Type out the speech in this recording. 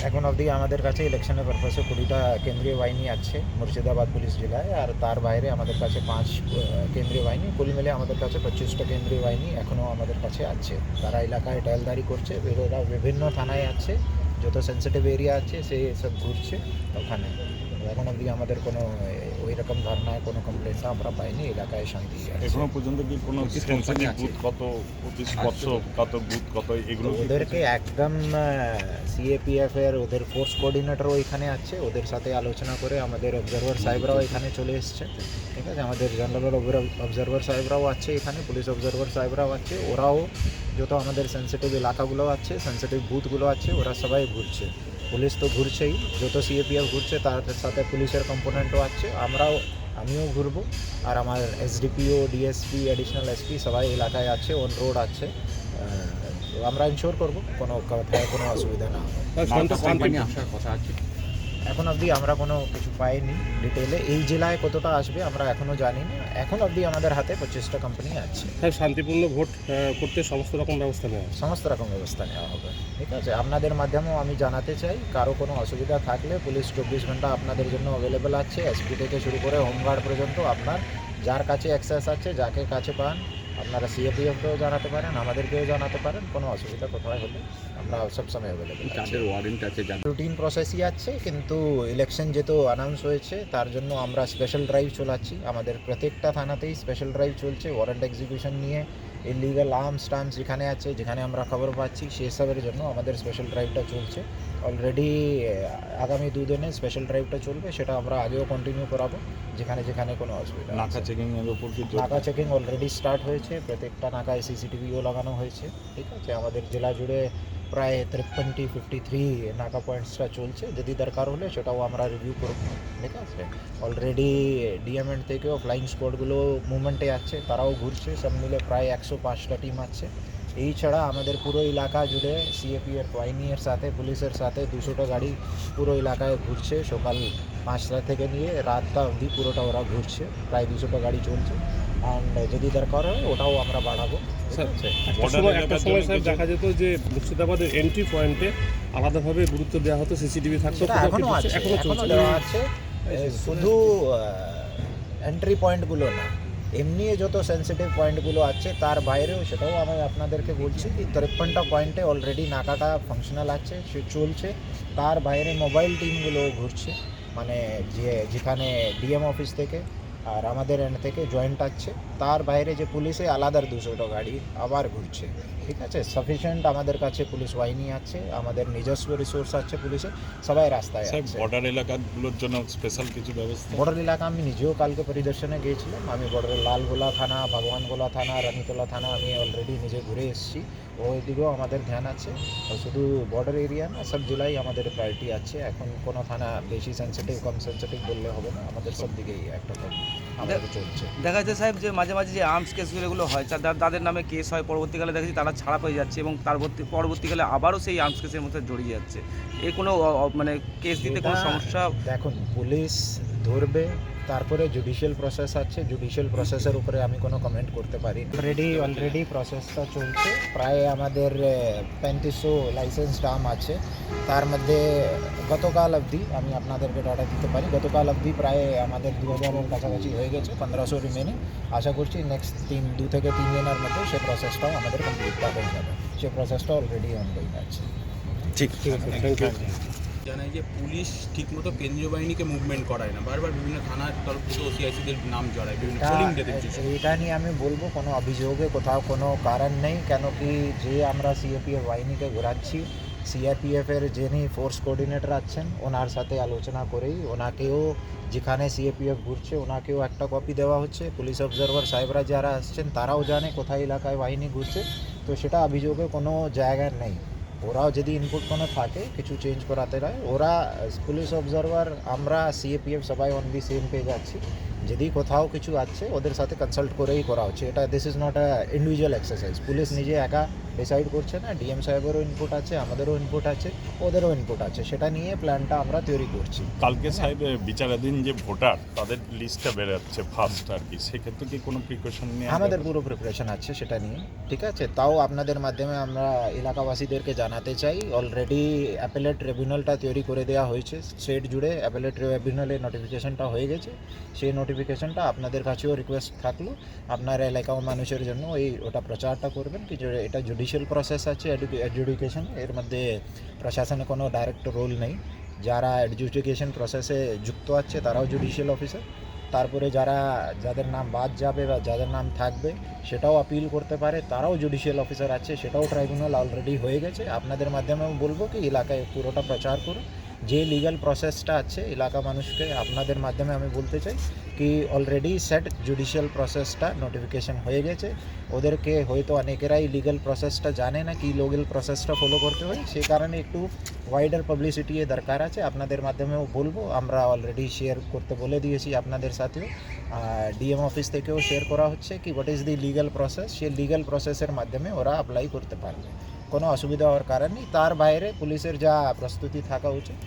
এখন অবধি আমাদের কাছে ইলেকশনের পারপাসে 20টা কেন্দ্রীয় বাহিনী আছে মুর্শিদাবাদ পুলিশ জেলায়, আর তার বাইরে আমাদের কাছে 5 কেন্দ্রীয় বাহিনী, কুল মিলে আমাদের কাছে 25টা কেন্দ্রীয় বাহিনী এখনও আমাদের কাছে আছে। তারা এলাকায় টহলদারি করছে, ওরা বিভিন্ন থানায় আছে, যত সেন্সিটিভ এরিয়া আছে সেই সব ঘুরছে ওখানে। এখন অবধি আমাদের কোনো ওই রকম ধারণা, কোনো কমপ্লেনটা আমরা পাইনি, এলাকায় শান্তি আছে। এখনো পর্যন্ত কি কোনো সেন্সিটিভ বুথ কত, স্পর্শ কত বুথ কত, এগুলো ওদেরকে একদম সিএপিএফ এর ওদের ফোর্স কোঅর্ডিনেটরও এখানে আছে, ওদের সাথে আলোচনা করে আমাদের অবজারভার সাহেবরাও এখানে চলে এসছে। ঠিক আছে, আমাদের জেনারেল অবজারভার সাহেবরাও আছে এখানে, পুলিশ অবজারভার সাহেবরাও আছে। ওরাও যত আমাদের সেন্সিটিভ এলাকাগুলো আছে, সেন্সিটিভ বুথগুলো আছে, ওরা সবাই ঘুরছে। পুলিশ তো ঘুরছেই, যত সিএপিএফ ঘুরছে তার সাথে পুলিশের কম্পোনেন্টও আছে। আমিও ঘুরবো, আর আমার এসডিপিও, ডিএসপি, অ্যাডিশনাল এসপি সবাই এলাকায় আছে, অন রোড আছে। তো আমরা ইনশোর করবো কোনো কথায় কোনো অসুবিধা না হবে। এখন অবধি আমরা কোনো কিছু পাইনি ডিটেলে, এই জেলায় কতটা আসবে আমরা এখনও জানি না। এখন অবধি আমাদের হাতে 25টা কোম্পানি আছে। শান্তিপূর্ণ ভোট করতে সমস্ত রকম ব্যবস্থা নেওয়া হবে। ঠিক আছে, আপনাদের মাধ্যমেও আমি জানাতে চাই, কারো কোনো অসুবিধা থাকলে পুলিশ 24 ঘন্টা আপনাদের জন্য অ্যাভেলেবেল আছে। এসপি থেকে শুরু করে হোমগার্ড পর্যন্ত, আপনার যার কাছে অ্যাক্সেস আছে, যাকে কাছে পান, আপনারা সিএপিএফকেও জানাতে পারেন, আমাদেরকেও জানাতে পারেন। কোনো অসুবিধা কোথায় হলে আমরা সবসময় অ্যাভেলেবেল আছি। রুটিন প্রসেসই আছে, কিন্তু ইলেকশন যেহেতু অ্যানাউন্স হয়েছে তার জন্য আমরা স্পেশাল ড্রাইভ চলাচ্ছি। আমাদের প্রত্যেকটা থানাতেই স্পেশাল ড্রাইভ চলছে, ওয়ারেন্ট এক্সিকিউশন নিয়ে, ইলিগাল আর্মস টার্মস যেখানে আছে, যেখানে আমরা খবর পাচ্ছি সেসবের জন্য আমাদের স্পেশাল ড্রাইভটা চলছে। অলরেডি আগামী 2 দিনে স্পেশাল ড্রাইভটা চলবে, সেটা আমরা আগেও কন্টিনিউ করাবো যেখানে যেখানে কোনো অসুবিধা। নাকা চেকিং অলরেডি স্টার্ট হয়েছে, প্রত্যেকটা নাকায় সিসিটিভিও লাগানো হয়েছে। ঠিক আছে, আমাদের জেলা জুড়ে প্রায় 53-53 নাকা পয়েন্টসটা চলছে। যদি দরকার হলে সেটাও আমরা রিভিউ করব। ঠিক আছে, অলরেডি ডিএমএন্ড থেকেও ফ্লাইং স্কোয়াডগুলো মুভমেন্টে আছে, তারাও ঘুরছে। সব মিলে প্রায় 105টা টিম আছে। এই ছাড়া আমাদের পুরো এলাকা জুড়ে সিএপিএফ বাহিনীর সাথে, পুলিশের সাথে 200টা গাড়ি পুরো এলাকায় ঘুরছে। সকাল 5টা থেকে নিয়ে রাতটা অবধি পুরোটা ওরা ঘুরছে, প্রায় 200টা গাড়ি চলছে। অ্যান্ড যদি দরকার হয় ওটাও আমরা বাড়াবো। একটা সময় স্যার দেখা যেত যে মুর্শিদাবাদের এন্ট্রি পয়েন্টে আলাদাভাবে গুরুত্ব দেওয়া হতো, সিসিটিভি থাকতো, এখনো দেওয়া আছে। শুধু এন্ট্রি পয়েন্টগুলো না, এমনি যত সেন্সিটিভ পয়েন্টগুলো আছে তার বাইরেও, সেটাও আমি আপনাদেরকে বলছি কি 53টা পয়েন্টে অলরেডি নাকাটা ফাংশনাল আছে, সে চলছে। তার বাইরে মোবাইল টিমগুলো ঘুরছে, মানে যেখানে ডিএম অফিস থেকে আর আমাদের এন্ড থেকে জয়েন্ট আছে। তার বাইরে যে পুলিশে আলাদা 200টা গাড়ি আবার ঘুরছে। ঠিক আছে, সাফিসিয়েন্ট আমাদের কাছে পুলিশ বাহিনী আছে, আমাদের নিজস্ব রিসোর্স আছে পুলিশে, সবাই রাস্তায় আছে। বর্ডার এলাকাগুলোর জন্য স্পেশাল কিছু ব্যবস্থা? বর্ডার এলাকা আমি নিজেও কালকে পরিদর্শনে গিয়েছিলাম। আমি বর্ডারের লালগোলা থানা, ভগবানগোলা থানা, রানীতলা থানা আমি অলরেডি নিজে ঘুরে এসেছি। ওই দিকেও আমাদের ধ্যান আছে। শুধু বর্ডার এরিয়া না, সব জেলায় আমাদের প্রায়োরিটি আছে। এখন কোনো থানা বেশি সেন্সিটিভ কম সেন্সিটিভ বললে হবে না, আমাদের সব দিকেই একটা আমাদের চলছে। দেখা যাচ্ছে সাহেব যে মাঝে মাঝে যে আর্মস কেসগুলো হয়, তাদের নামে কেস হয়, পরবর্তীকালে দেখেছি তারা ছাড়া পেয়ে যাচ্ছে এবং পরবর্তীকালে আবারও সেই আর্মস কেসের মধ্যে জড়িয়ে যাচ্ছে। এই কোনো মানে কেস দিতে কোনো সমস্যা? দেখুন, পুলিশ ধরবে, তারপরে জুডিশিয়াল প্রসেস আছে, জুডিশিয়াল প্রসেসের উপরে আমি কোনো কমেন্ট করতে পারি। অলরেডি প্রসেসটা চলছে। প্রায় আমাদের 3500 লাইসেন্স আর্ম আছে, তার মধ্যে গতকাল অবধি আমি আপনাদেরকে ডাটা দিতে পারি, গতকাল অবধি প্রায় আমাদের 2000-এর কাছাকাছি হয়ে গেছে, 1500 রিমেনিং। আশা করছি নেক্সট 2 থেকে 3 দিনের মধ্যে সেই প্রসেসটাও আমাদের কমপ্লিটটা হয়ে যাবে। সেই প্রসেসটা অলরেডি অনগোয়িং আছে। ঠিক আছে, থ্যাংক ইউ। জানাই যে পুলিশ ঠিকমতো কেন্দ্রীয় বাহিনীকে মুভমেন্ট করায় না, বারবার বিভিন্ন থানার তরফ থেকে ওসিআইসিদের নাম জড়ায়, বিভিন্ন পোলিং ডেতে। এটা নিয়ে আমি বলবো কোনো অভিযোগে কোথাও কোনো কারণ নেই, কেন কি যে আমরা সিএপিএফ বাহিনীকে ঘোরাচ্ছি, সিআরপিএফের যিনি ফোর্স কোঅর্ডিনেটর আছেন ওনার সাথে আলোচনা করেই ওনাকেও, যেখানে সিএপিএফ ঘুরছে ওনাকেও একটা কপি দেওয়া হচ্ছে। পুলিশ অবজারভার সাহেবরা যারা আসছেন তারাও জানে কোথায় এলাকায় বাহিনী ঘুরছে, তো সেটা অভিযোগে কোনো জায়গা নেই। ওরাও যদি ইনপুট কোনো থাকে কিছু চেঞ্জ করাতে হয়, ওরা পুলিশ অবজারভার, আমরা সিএপিএফ সবাই অন দি সেম পেজ আছি। যদি কোথাও কিছু আছে ওদের সাথে কনসাল্ট করেই করা হচ্ছে। এটা this is not a individual exercise. Police নিজে একা ডিসাইড করছে না, ডিএম সাহেবেরও ইনপুট আছে, আমাদেরও ইনপুট আছে, ওদেরও ইনপুট আছে, সেটা নিয়ে প্ল্যানটা আমরা তৈরি করছি। কালকে সাহেব বিচারাধীন যে ভোটার তাদের লিস্টটা বেরোচ্ছে ফার্স্ট আর কি, সেক্ষেত্রে কি কোনো প্রিকশন নিয়ে আমাদের পুরো প্রিপারেশন আছে সেটা নিয়ে, ঠিক আছে। তাও আপনাদের মাধ্যমে আমরা এলাকাবাসীদেরকে জানাতে চাই, অলরেডি অ্যাপেলেট ট্রিবিউনালটা তৈরি করে দেওয়া হয়েছে স্টেট জুড়ে, অ্যাপেলেট ট্রিবিউনালের নোটিফিকেশনটা হয়ে গেছে। সেই নোটিফিকেশনটা আপনাদের কাছেও রিকোয়েস্ট থাকলো আপনার এলাকার মানুষের জন্য ওটা প্রচারটা করবেন কি যে এটা জুডিশিয়াল প্রসেস আছে, এডুকেশন, এর মধ্যে প্রশাসনের কোনো ডাইরেক্ট রোল নেই। যারা এডুকেশন প্রসেসে যুক্ত আছে তারাও জুডিশিয়াল অফিসার, তারপরে যাদের নাম বাদ যাবে বা যাদের নাম থাকবে সেটাও আপিল করতে পারে, তারাও জুডিশিয়াল অফিসার আছে, সেটাও ট্রাইব্যুনাল অলরেডি হয়ে গেছে। আপনাদের মাধ্যমে আমি বলবো কি এলাকায় পুরোটা প্রচার করুন, যে লিগ্যাল প্রসেসটা আছে এলাকা মানুষকে আপনাদের মাধ্যমে আমি বলতে চাই কি অলরেডি সেট জুডিশিয়াল প্রসেসটা নোটিফিকেশন হয়ে গেছে। ওদেরকে হয়তো অনেকেরাই লিগ্যাল প্রসেসটা জানে না কি লিগ্যাল প্রসেসটা ফলো করতে হয়, সেই কারণে একটু ওয়াইডার পাবলিসিটি দরকার আছে। আপনাদের মাধ্যমেও বলবো, আমরা অলরেডি শেয়ার করতে বলে দিয়েছি আপনাদের সাথেও, ডিএম অফিস থেকেও শেয়ার করা হচ্ছে কি what is the legal process, সেই লিগ্যাল প্রসেসের মাধ্যমে ওরা অ্যাপ্লাই করতে পারবে, কোনো অসুবিধা হওয়ার কারণ নেই। তার বাইরে পুলিশের যা প্রস্তুতি থাকা উচিত